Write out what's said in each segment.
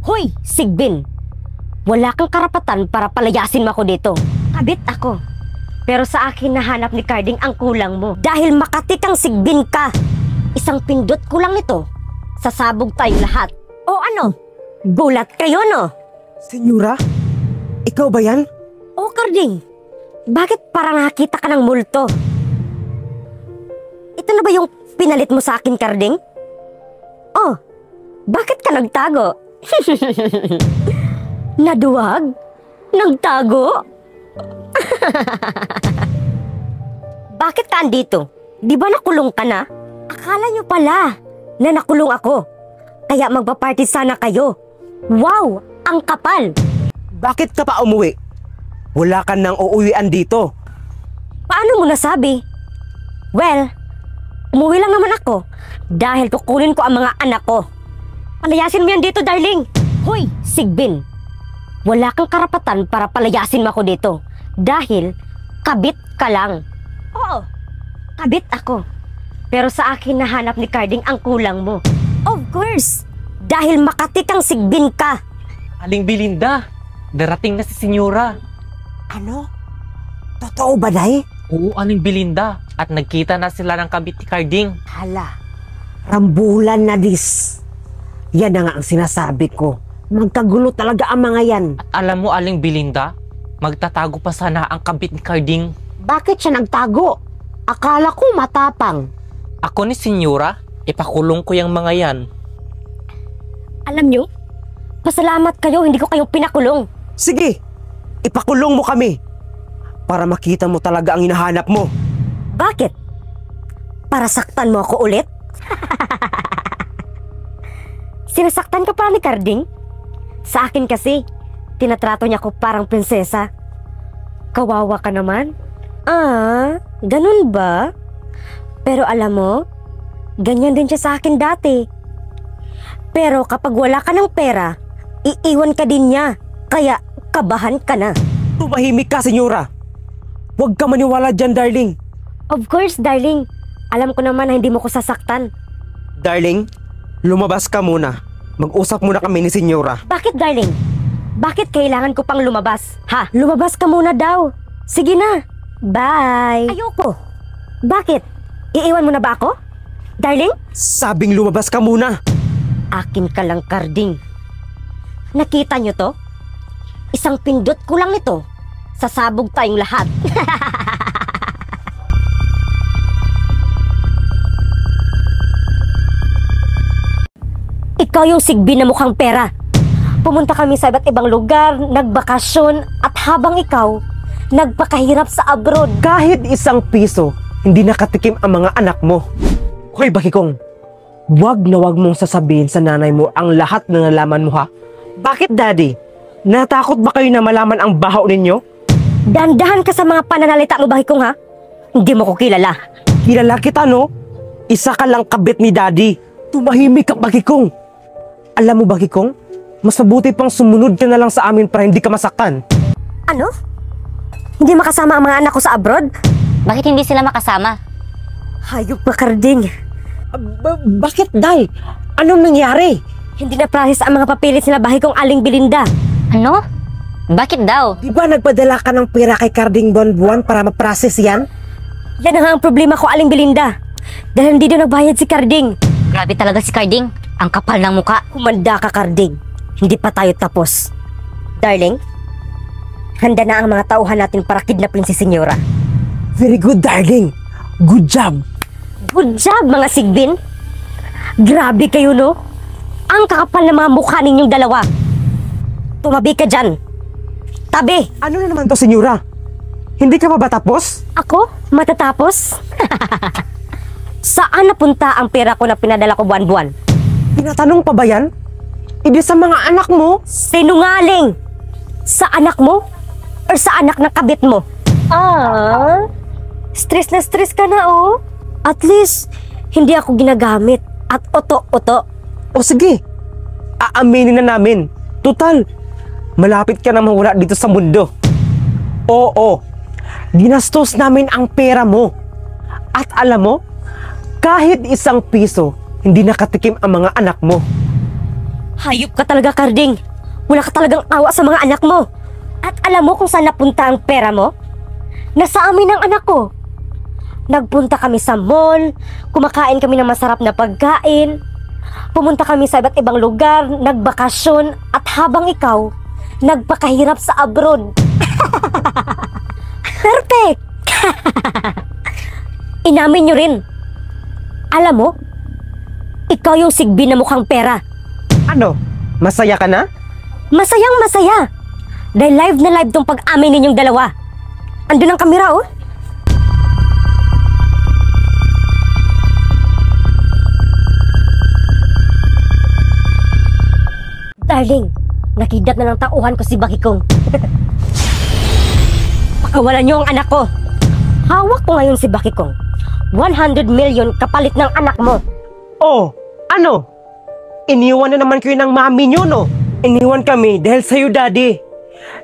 Hoy, Sigbin! Wala kang karapatan para palayasin mo ako dito. Kabit ako. Pero sa akin nahanap ni Carding ang kulang mo. Dahil Makati kang Sigbin ka. Isang pindot kulang nito. Sasabog tayong lahat. O ano? Gulat kayo, no? Senyora? Ikaw ba yan? O Carding, bakit parang nakita ka ng multo? Ito na ba yung pinalit mo sa akin, Carding? Oh, bakit ka nagtago? Naduwag? Nagtago? Bakit ka andito? Di ba nakulong ka na? Akala nyo pala na nakulong ako. Kaya magpa-party sana kayo. Wow! Ang kapal! Bakit ka pa umuwi? Wala ka nang uuwian dito. Paano mo nasabi? Well, umuwi lang naman ako dahil kukunin ko ang mga anak ko. Palayasin mo yan dito, darling. Hoy, Sigbin. Wala kang karapatan para palayasin mo ako dito dahil kabit ka lang. Oo, kabit ako. Pero sa akin nahanap ni Carding ang kulang mo. Of course, dahil Makati kang Sigbin ka. Aling Belinda, darating na si Senyora. Ano? Totoo ba, Day? Oo, Aling Belinda. At nagkita na sila ng kabit ni Carding. Hala, rambulan na dis. Yan na nga ang sinasabi ko. Magkagulo talaga ang mga yan. At alam mo, Aling Belinda, magtatago pa sana ang kabit ni Carding. Bakit siya nagtago? Akala ko matapang. Ako ni Senyora, ipakulong ko yung mga yan. Alam nyo, pasalamat kayo, hindi ko kayo pinakulong. Sige, ipakulong mo kami. Para makita mo talaga ang hinahanap mo. Bakit? Para saktan mo ako ulit? Sinasaktan ka pa ni Carding? Sa akin kasi, tinatrato niya ko parang prinsesa. Kawawa ka naman. Ah, ganun ba? Pero alam mo, ganyan din siya sa akin dati. Pero kapag wala ka ng pera, iiwan ka din niya. Kaya kabahan ka na. Tumahimik ka, Senyora. Huwag ka maniwala dyan, darling. Of course, darling. Alam ko naman na hindi mo ko sasaktan. Darling, lumabas ka muna. Mag-usap muna kami ni Senyora. Bakit, darling? Bakit kailangan ko pang lumabas? Ha? Lumabas ka muna daw. Sige na. Bye. Ayoko. Bakit? Iiwan mo na ba ako? Darling? Sabing lumabas ka muna. Akin ka lang, Carding. Nakita nyo to? Isang pindot ko lang nito. Sasabog tayong lahat. Ikaw yung Sigbin na mukhang pera. Pumunta kami sa iba't ibang lugar, nagbakasyon, at habang ikaw, nagpakahirap sa abroad. Kahit isang piso, hindi nakatikim ang mga anak mo. Hoy, Bakikong, wag na wag mong sasabihin sa nanay mo ang lahat na nalaman mo, ha? Bakit, Daddy? Natakot ba kayo na malaman ang baho ninyo? Dandahan ka sa mga pananalita mo, Bakikong, ha? Hindi mo ko kilala. Kilala kita, no? Isa ka lang kabit ni Daddy. Tumahimik ka, Bakikong. Alam mo, Bakikong, mas mabuti pang sumunod ka na lang sa amin para hindi ka masaktan. Ano? Hindi makasama ang mga anak ko sa abroad? Bakit hindi sila makasama? Hayop ka, Carding. Bakit, Day? Anong nangyari? Hindi na process ang mga papilit sila Bakikong Aling Belinda. Ano? Bakit daw? Di ba nagpadala ka ng pera kay Carding buwan-buwan para ma-process yan? Yan na nga ang problema ko, Aling Belinda. Dahil hindi daw nagbayad si Carding. Grabe talaga si Carding. Ang kapal ng muka. Humanda ka, Carding. Hindi pa tayo tapos. Darling, handa na ang mga tauhan natin para kidnapin si Senyora. Very good, darling. Good job. Good job, mga Sigbin. Grabe kayo, no? Ang kakapal ng mga mukha ninyong dalawa. Tumabi ka dyan. Tabi. Ano na naman to, Senyora? Hindi ka pa ba tapos? Ako? Matatapos? Saan napunta ang pera ko na pinadala ko buwan-buwan? Tinatanong pa ba yan? Hindi sa mga anak mo? Sinungaling! Sa anak mo? Or sa anak ng kabit mo? Ah, stress na stress ka na, oh. At least, hindi ako ginagamit at oto-oto. O sige, aaminin na namin. Total, malapit ka na mawala dito sa mundo. Oo, ginastos namin ang pera mo. At alam mo, kahit isang piso, hindi nakatikim ang mga anak mo. Hayop ka talaga, Carding. Wala ka talagang awa sa mga anak mo. At alam mo kung saan napunta ang pera mo? Nasa amin ang anak ko. Nagpunta kami sa mall, kumakain kami ng masarap na pagkain, pumunta kami sa iba't ibang lugar, nagbakasyon, at habang ikaw, nagpakahirap sa abroad. Perfect! Inamin nyo rin. Alam mo, ikaw yung sigbin na mukhang pera. Ano? Masaya ka na? Masayang masaya. Dahil live na live tong pag-amin ninyong dalawa. Andun ang kamera, oh. Darling, nakidnap na ng tauhan ko si Bakikong. Pakawalan niyo ang anak ko. Hawak ko ngayon si Bakikong. 100 million kapalit ng anak mo. Oh, ano? Iniwan na naman kayo ng mami nyo, no? Iniwan kami dahil sa'yo, Daddy.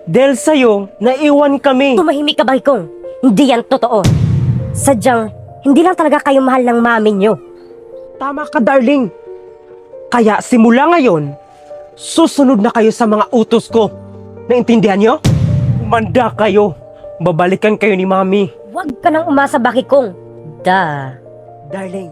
Dahil sa'yo, naiwan kami. Tumahimik ka, Bakikong. Hindi yan totoo. Sadyang, hindi lang talaga kayo mahal ng mami niyo. Tama ka, darling. Kaya simula ngayon, susunod na kayo sa mga utos ko. Naintindihan nyo? Umanda kayo. Babalikan kayo ni mami. Huwag ka nang umasa, Bakikong. Darling,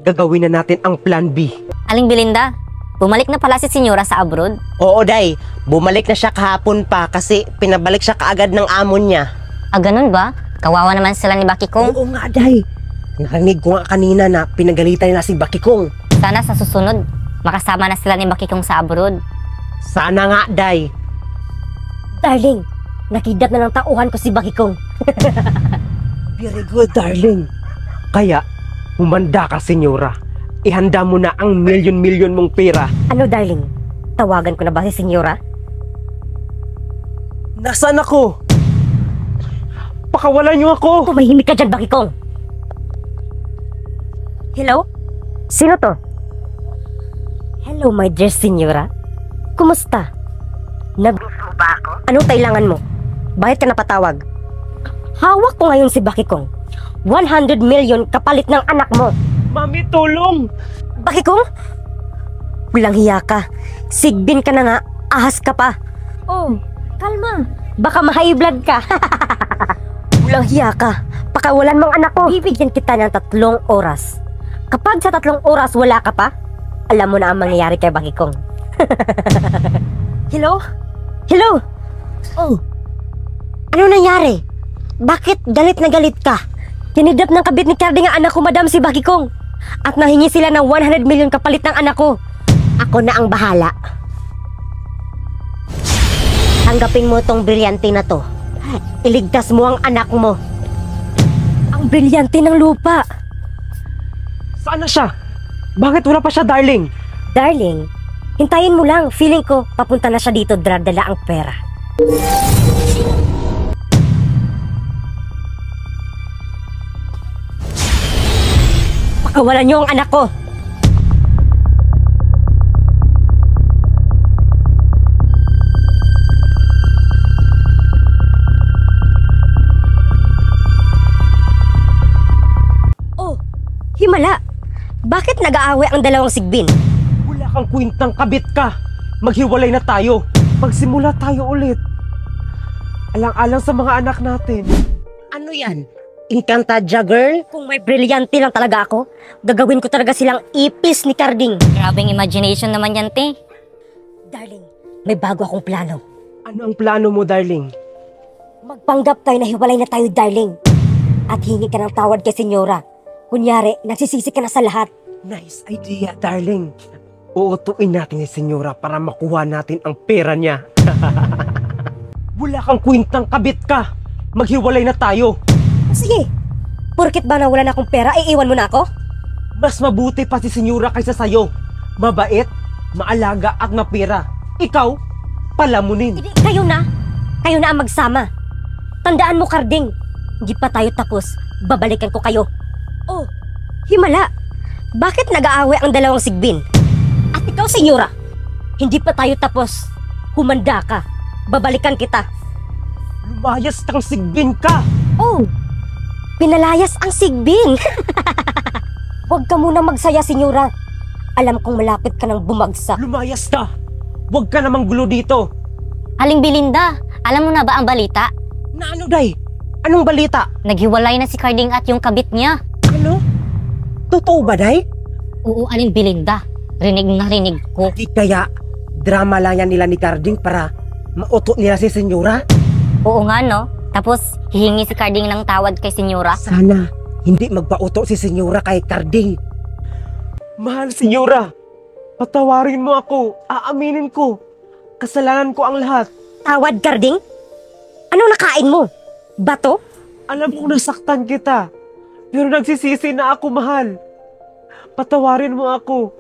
gagawin na natin ang plan B. Aling Belinda, bumalik na pala si Senyora sa abroad? Oo, Day. Bumalik na siya kahapon pa kasi pinabalik siya kaagad ng amo niya. Ah, ganun ba? Kawawa naman sila ni Bakikong. Oo nga, Day. Narinig ko nga kanina na pinagalitan nila si Bakikong. Sana sa susunod, makasama na sila ni Bakikong sa abroad. Sana nga, Day. Darling, nakidnap na ng tauhan ko si Bakikong. Very good, darling. Kaya, umanda ka, senyora. Ihanda mo na ang milyon-milyon mong pera. Ano, darling? Tawagan ko na ba si Senyora? Nasaan ako? Pakawalan niyo ako. Tumahimik ka dyan, Bakikong. Hello? Sino to? Hello, my dear Senyora. Kumusta? Naggusto ba ako? Anong kailangan mo? Bakit ka napatawag? Hawak ko ngayon si Bakikong. 100 million kapalit ng anak mo. Mami, tulong! Bakikong? Walang hiya ka. Sigbin ka na nga. Ahas ka pa. Oh, kalma. Baka ma-high blood ka. Walang hiya ka. Pakawalan mong anak ko. Bibigyan kita ng 3 oras. Kapag sa 3 oras wala ka pa, alam mo na ang mangyayari kay Bakikong. Hello? Hello? Oh. Ano nangyari? Bakit galit na galit ka? Kinidnap ng kabit ni Carding ang anak ko, madam, si Bakikong. At nahingi sila ng 100 million kapalit ng anak ko. Ako na ang bahala. Tanggapin mo tong brilyante na to. Iligtas mo ang anak mo. Ang brilyante ng lupa. Saan na siya? Bakit wala pa siya, darling? Darling, hintayin mo lang. Feeling ko, papunta na siya dito, dala ang pera. Pakawalan niyo ang anak ko. Oh, himala. Bakit nag-aaway ang dalawang sigbin? Wala kang kwintang kabit ka. Maghiwalay na tayo. Magsimula tayo ulit. Alang-alang sa mga anak natin. Ano yan? Encantadia girl? Kung may brilyante lang talaga ako, gagawin ko talaga silang ipis ni Carding. Grabing imagination naman yan, te. Darling, may bago akong plano. Ano ang plano mo, darling? Magpanggap tayo na hiwalay na tayo, darling. At hingi ka ng tawad kay Senyora. Kunyari, nagsisisi ka na sa lahat. Nice idea, darling. Uutuin natin si Senyora para makuha natin ang pera niya. Wala kang kwintang kabit ka. Maghiwalay na tayo. Sige, porket ba na wala na akong pera, iiwan mo na ako? Mas mabuti pa si Senyora kaysa sayo. Mabait, maalaga at mapira. Ikaw, palamunin. Hindi, kayo na ang magsama. Tandaan mo, Carding, hindi pa tayo tapos. Babalikan ko kayo. Oh, himala. Bakit nag-aaway ang dalawang sigbin? At ikaw, Senyora, hindi pa tayo tapos. Humanda ka. Babalikan kita. Lumayas kang sigbin ka. Oh, pinalayas ang sigbin. Huwag ka muna magsaya, Senyora. Alam kong malapit ka nang bumagsak. Lumayas na! Huwag ka namang gulo dito! Aling Belinda, alam mo na ba ang balita? Na ano, Day? Anong balita? Naghiwalay na si Carding at yung kabit niya. Ano? Totoo ba, Day? Oo, Aling Belinda. Rinig na rinig ko. Di kaya drama lang yan nila ni Carding para mauto nila si Senyora? Oo nga, no? Tapos, hihingi si Carding ng tawad kay Senyora. Sana hindi magpauto si Senyora kay Carding. Mahal, Senyora. Patawarin mo ako. Aaminin ko. Kasalanan ko ang lahat. Tawad, Carding? Anong nakain mo? Bato? Alam kong nasaktan kita. Pero nagsisisi na ako, mahal. Patawarin mo ako.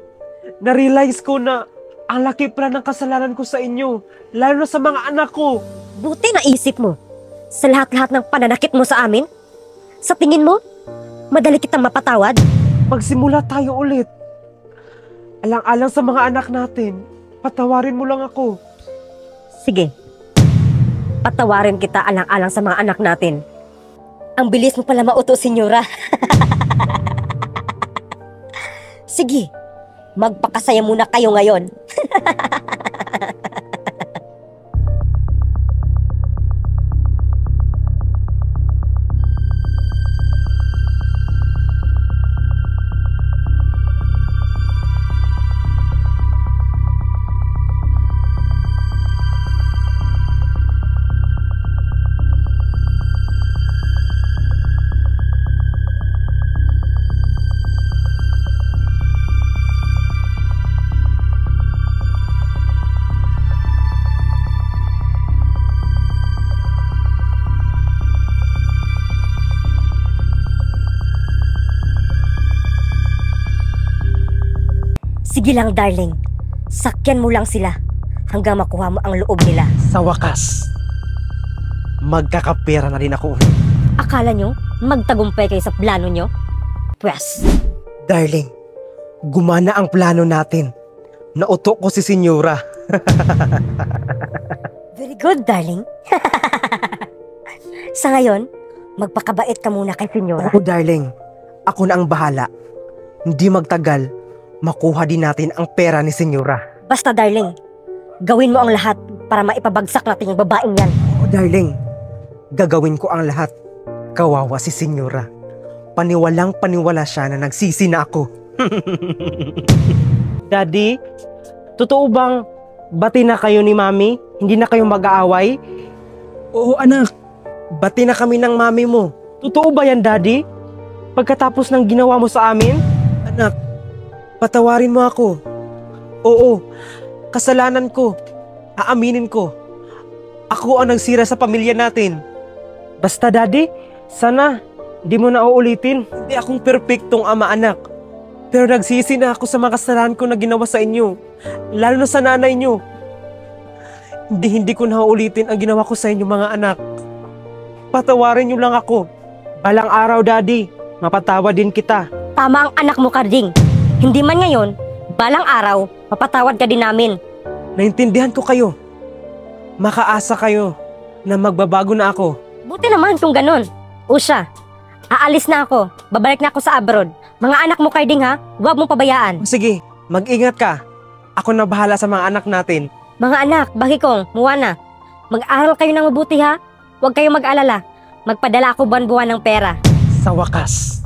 Na-realize ko na ang laki pala ng kasalanan ko sa inyo. Lalo na sa mga anak ko. Buti naisip mo. Sa lahat-lahat ng pananakit mo sa amin? Sa tingin mo, madali kitang mapatawad? Magsimula tayo ulit. Alang-alang sa mga anak natin. Patawarin mo lang ako. Sige. Patawarin kita alang-alang sa mga anak natin. Ang bilis mo pala mauto, Senyora. Sige. Magpakasaya muna kayo ngayon. Sige lang, darling. Sakyan mo lang sila hanggang makuha mo ang loob nila. Sa wakas, magkakapera na rin ako ulit. Akala nyo magtagumpay kayo sa plano nyo? Pwes, Darling, gumana ang plano natin. Nauto ko si Senyora. very good, darling. Sa ngayon, magpakabait ka muna kay Senyora. Oo, darling. Ako na ang bahala. Hindi magtagal, makuha din natin ang pera ni Senyora. Basta, darling, gawin mo ang lahat para maipabagsak natin yung babaeng yan. Oo, darling. Gagawin ko ang lahat. Kawawa si Senyora. Paniwalang paniwala siya na nagsisi na ako. Daddy, totoo bang bati na kayo ni Mami? Hindi na kayo mag-aaway? Oo, anak. Bati na kami ng Mami mo. Totoo ba yan, Daddy? Pagkatapos ng ginawa mo sa amin? Anak, patawarin mo ako. Oo, kasalanan ko. Aaminin ko. Ako ang nagsira sa pamilya natin. Basta, Daddy, sana di mo na uulitin. Hindi akong perpektong ama-anak. Pero nagsisi na ako sa mga kasalanan ko na ginawa sa inyo. Lalo na sa nanay nyo. Hindi ko na uulitin ang ginawa ko sa inyo, mga anak. Patawarin nyo lang ako. Balang araw, Daddy, mapatawad din kita. Tama ang anak mo, Carding. Hindi man ngayon, balang araw, mapatawad ka din namin. Naintindihan ko kayo. Makaasa kayo na magbabago na ako. Buti naman kung ganun. O siya, aalis na ako. Babalik na ako sa abroad. Mga anak mo, Carding, ha? Huwag mong pabayaan. Sige, mag-ingat ka. Ako na bahala sa mga anak natin. Mga anak, Bakikong, Moana, mag-aral kayo ng mabuti, ha? Huwag kayong mag-alala. Magpadala ako buwan-buwan ng pera. Sa wakas,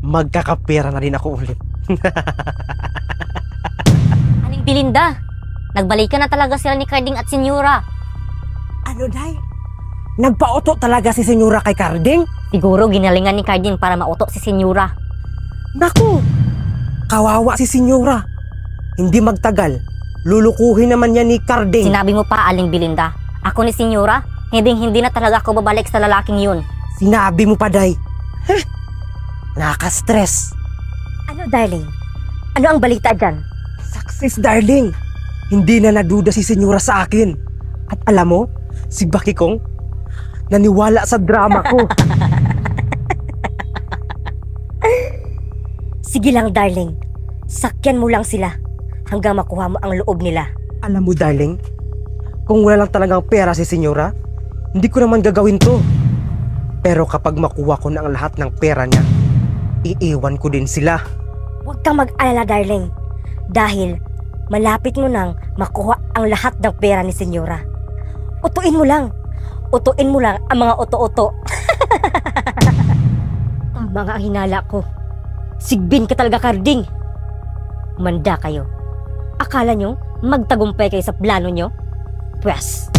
magkakapera na rin ako ulit. Aling Belinda, nagbalikan na talaga sila ni Carding at Senyora. Ano, Day? Nagpauto talaga si Senyora kay Carding? Siguro ginalingan ni Carding para mauto si Senyora. Naku! Kawawa si Senyora. Hindi magtagal. Lulukuhin naman niya ni Carding. Sinabi mo pa, Aling Belinda. Ako ni Senyora, hindi na talaga ako babalik sa lalaking yun. Sinabi mo pa, Day. Nakaka-stress. Ano, darling? Ano ang balita dyan? Success, darling. Hindi na naduda si Senyora sa akin. At alam mo, si Bakikong, naniwala sa drama ko. Sige lang, darling. Sakyan mo lang sila hanggang makuha mo ang loob nila. Alam mo, darling, kung wala lang talagang pera si Senyora, hindi ko naman gagawin to. Pero kapag makuha ko na ang lahat ng pera niya, iiwan ko din sila. Huwag kang mag-alala, darling. Dahil malapit mo nang makuha ang lahat ng pera ni Senyora. Utuin mo lang. Utuin mo lang ang mga uto-uto. Tama nga ang hinala ko. Sigbin ka talaga, Karding. Manda kayo. Akala nyo magtagumpay kayo sa plano nyo? Pwes,